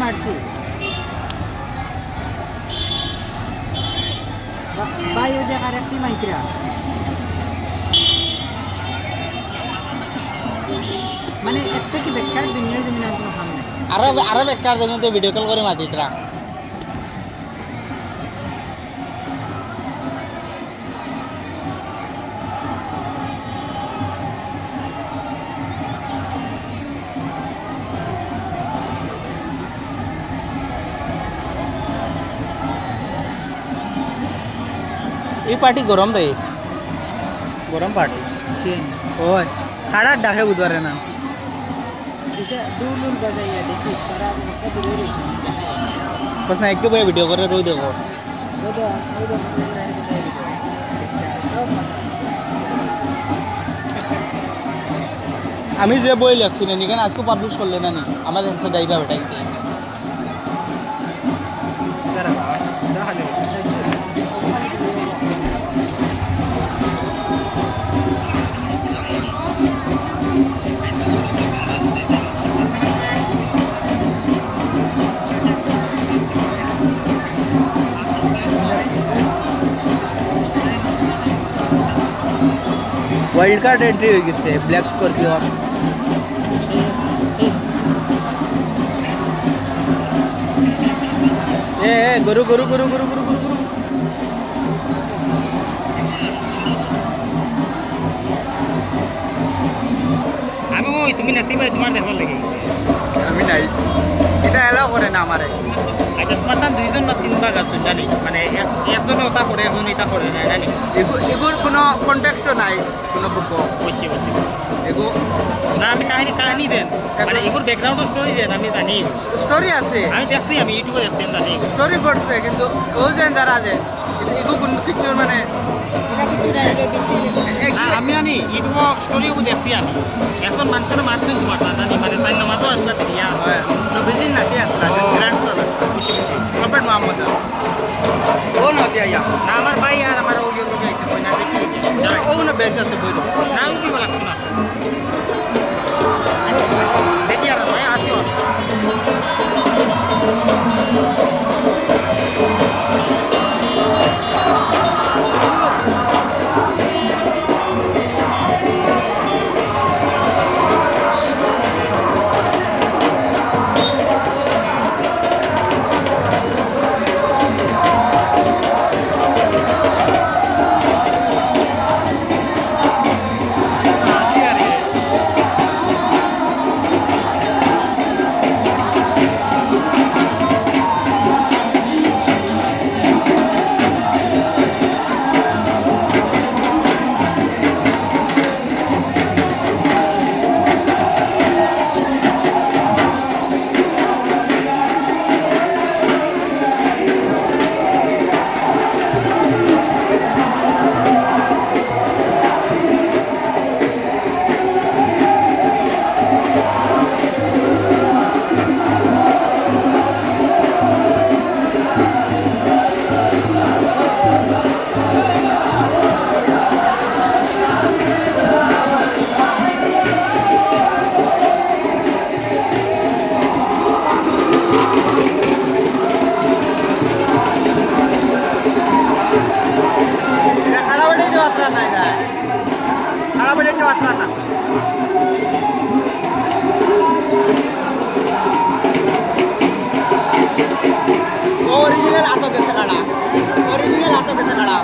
মারছি ভাই ও দেখার একটি মাইকরা মানে এর থেকে বেকার দুনিয়ার জমিনে আর কোনো কাম নাই আরো বেকার জন্য তো ভিডিও কল করে মাতিতরা এই পার্টি গরম রে গরম পার্টি ওই খাড়া ডাকে বুধবারে না এটা দুলুল বাজাইয়া দেখি তারা মক্কা দূরে রয়েছে কোসা এককে বই ভিডিও করে রই দেবো ওদা ওদা সব আমি যে বই লিখছি না নিকেন আজকে পাবলিশ করলে না নি আমাদের কাছে দাইবা বেটা কি ওয়াইল্ড কার্ড এন্ট্রি হয়ে গেছে ব্ল্যাক স্করপিও গরু গরু গরু গরু গরু গরু গরু আমি ওই তুমি নাসিব ভাই তোমার দেখবার লাগে আমি নাই এটা এলাও করে না আমারে আচ্ছা তোমার তার দুইজন না তিনবার আছো জানি মানে একজন ওটা করে একজন এটা করে না জানি এগুর কোনো কন্ট্যাক্টও নাই কোনো বুক বুঝছি বুঝছি এগু না আমি কাহিনী দেন মানে এগুর ব্যাকগ্রাউন্ড স্টোরি দেন আমি জানি স্টোরি আছে আমি দেখছি আমি ইউটিউবে দেখছি আমি জানি স্টোরি করছে কিন্তু ও যেন যারা যে এগু কোন কিছু মানে এটা কিছু না এটা বিদ্যে না আমি জানি ইউটিউব স্টোরিও দেখছি আমি এখন মানুষের মারছেন তোমার তা জানি মানে তাই নামাজও আসলা দিয়া নবীজিন নাতি আসলা গ্র্যান্ড সন বুঝছি বুঝছি প্রফেট মুহাম্মদ ও নাতি আয়া না আমার ভাই আর আমার ওই লোক আইছে কই না দেখি ও না বেঞ্চ আছে বই না উঠি লাগতো না দেখি আর ভাই আসিও ओरिजिनल आतो कैसे खड़ा